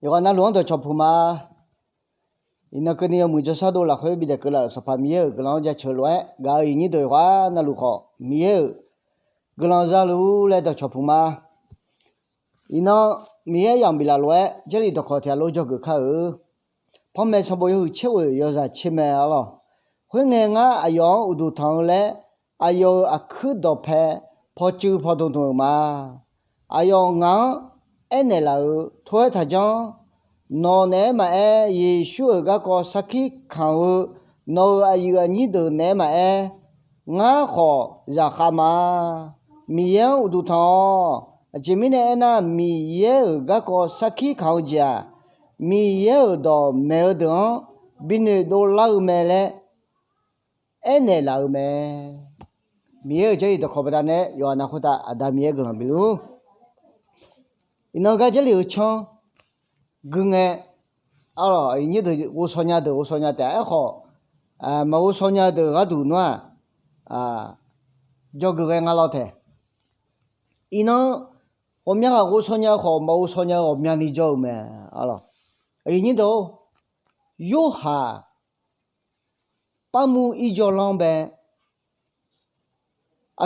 有个那龙的脚铺嘛，那个你要木着啥都了，会比的个了，说怕米有，个人家吃来，然后你的话那路好，米有，个人家路来的脚铺嘛，那米也养不了来，这里的靠条路就个看哦，旁边什么有吃位要是吃没了，会眼啊哎呦，我都汤嘞，哎呦啊吃到拍，跑酒跑东东嘛，哎呦俺。ene lau thoi tha jong no ne ma e Yesu ga ko sakhi khau no ayu ni do ne ma e nga kho ya khama mi ye du tho jimine na mi ye ga ko sakhi khau ja mi ye do me do bin do lau me le ene lau me mi ye je do kho ba ne yo na kho ta adam ye ga bilu 이너가 저리 어청 그게 알아 이니도 오소냐도 에호 뭐 오소냐도 가도 놔 저 그게 알아대 이너 오면가 오소냐고 뭐 오소냐 오면이 좋으면 알아 이니도 요하 빠무 이조랑배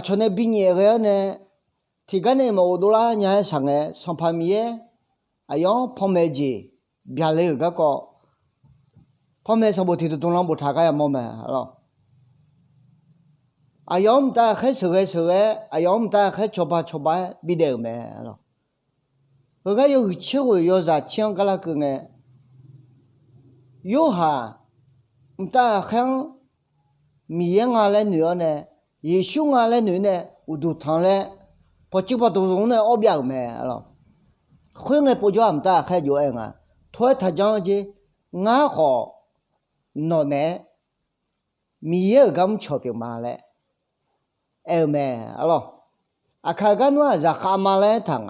전에 빈예가네 티가네 모도라 냐 상에 선파미에 아요 포메지 벼레가 거 포메서 보티도 동랑 못 하가야 뭐매 알아 아요음다 해서에 아요음다 해 줘봐 비데메 알아 그가 요 치고 요자 치앙가라 그게 요하 음다 향 미행아래 누어네 예슈가래 누네 우두 탕래 bỏ chữ bỏ tụng này ốp dạo mẹ rồi khuyên người bố cho ông ta khai dụ em thôi thật cho chứ ngã họ nó nè mi ở gắm cho việc mà lẽ em mẹ rồi khai cái nó ra khá mà lẽ thằng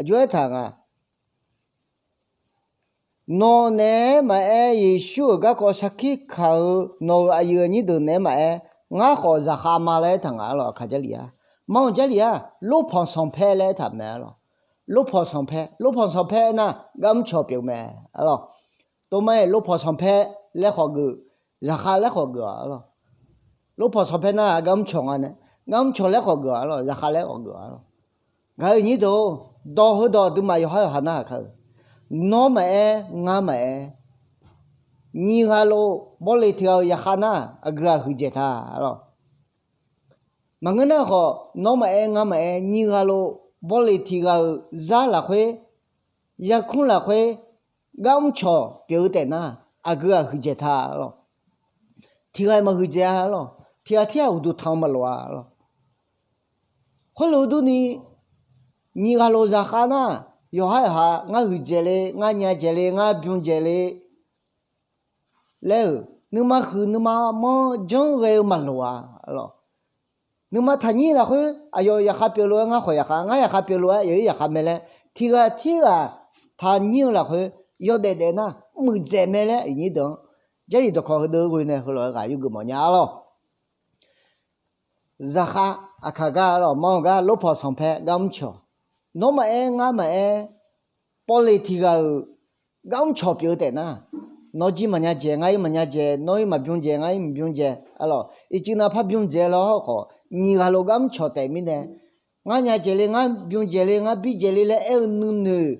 dưới thằng nó nè mà Yesu ga có sakhi khao nó ayu ni được nè mà ngã họ ra khá mà lẽ thằng rồi khai cho lià mong这里路旁上拍来他们了，路旁上拍呢，俺瞧表没了，都没路旁上拍来好个，然后来好个了，路旁上拍呢，俺瞧呢，俺瞧来好个了，然后来好个了，俺你都到后头都没有好那看，那么俺们，你看喽，把那条也看那，个会接他了。mangana ho no ma e nga ma e ni ga lo bole thi ga za la khwe ya khun la khwe gam cho pyo te na a ga hu je tha lo thi ga ma hu je lo thia u du thang ma lo lo ho lo du ni ga lo za kha na yo ha nga hu je le nga nya je le nga byun je le nu ma hu nu ma mo jong ge ma lo lo nhưng mà thành như là khơi ayo ya khá biểu luôn ngã khơi ya khá biểu luôn ya khá mê lẽ thì thành như là khơi yo để na mười giờ mê lẽ như đó giờ đi được khó được người này hồi lại cái cái món nhà lo ra khá Akha ga lo mong ga lốp họ xong phe gam cho nó mà ngã mà politica gam cho biểu để na nó chỉ mà nhà chơi ngay mà nhà chơi nói mà biung chơi ngay biung chơi alo ít chừng nào phát biung chơi lo họ nhiều hà lô gam cho tại mình nè ngay nhà chơi lên ngay biung chơi lên ngay bị chơi lên là nương nương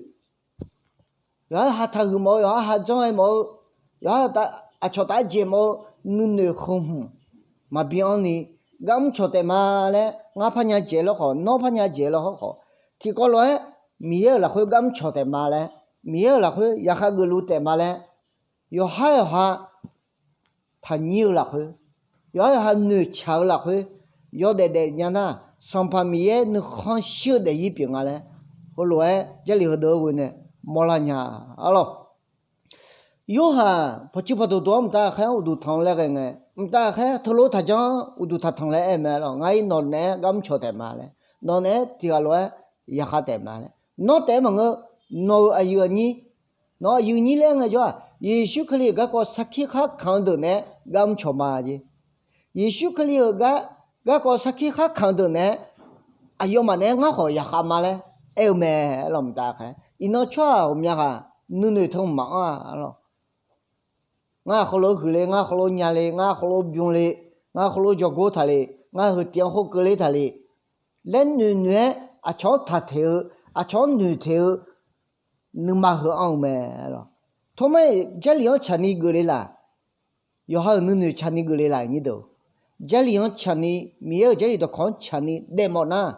rồi hạt thằng mồi rồi hạt trong ai mồi rồi ta cho ta chơi mồi nương nương không mà biung này gam cho tại mà lẽ ngay phát nhà chơi lo họ nó phát nhà chơi lo họ thì có lẽ miếng là khối gam cho tại mà lẽ miếng là khối nhà khác người tại mà lẽ yo hai ha thành nhiều là khơi yo ha nửa chảo là khơi yo để nhà na xong pha mía nửa khăn sữa để y biển à hồi lúa giờ liều đồ rồi nè mua là nhà alo yo ha bắt chước bắt đầu ông ta khai u du thang lại cái này ông ta khai thô lô thà cho u du thang lại em alo ngay nón nè gam cho để mà lẽ nón nè thì alo ya khát để mà lẽ nó để mà ngơ nó ayu ni nó ayu ni lẽ ngay cho Yesu kali ga ko sakhi kha khang do ne gam choma ji Yesu kali ga ko sakhi kha khang do ne ayo ma ne nga ho ya kha ma le e me lom ta kha ino chwa o mya ga nương nơi thông mạng lo ngã khổ lô hư lệ ngã khổ lô nhà lệ ngã khổ lô biong lệ ngã khổ lô cho cô thà lệ ngã hư tiếng khổ cơ lệ thà lệ lên nương nương chó thà theo chó nương theo nương mà hư ông mẹ lo thôi mấy gia liang chani gửi là yo ha nương nương chani gửi là như đâu gia liang chani miêu gia liang đó con chani để mà na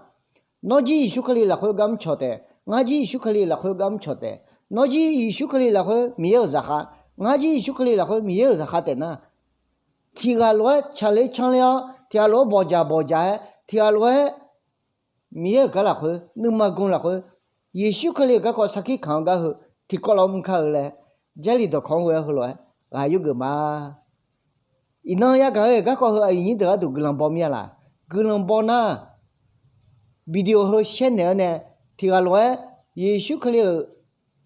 nó chỉ Giêsu khali là khối gam chót đấy ngã chỉ Giêsu khali là khối gam chót đấy nó chỉ Giêsu khali là khối miêu zakha ngã chỉ Giêsu khali là khối miêu zakha đấy na thì cái loại chale chale thì cái loại bỏ giá thì cái loại miêu cái là khối nương mà cũng là khối Giêsu khali cái con sakit khang cái hư thì có lòng khơiเลยgia liang đó con hư loại ayu cái mà ina ya cái có hư ai như thế đó cái lòng bao nhiêu là cái lòng bao na video hơi xem nè thì cái loại Giêsu Christ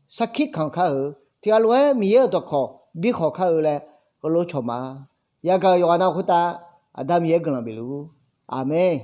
sakit khang khơi thì cái loại miêu đó khó bị khó khơi là cái lỗ choma ya cái yo na khuta adam ye cái làm bị lu amen.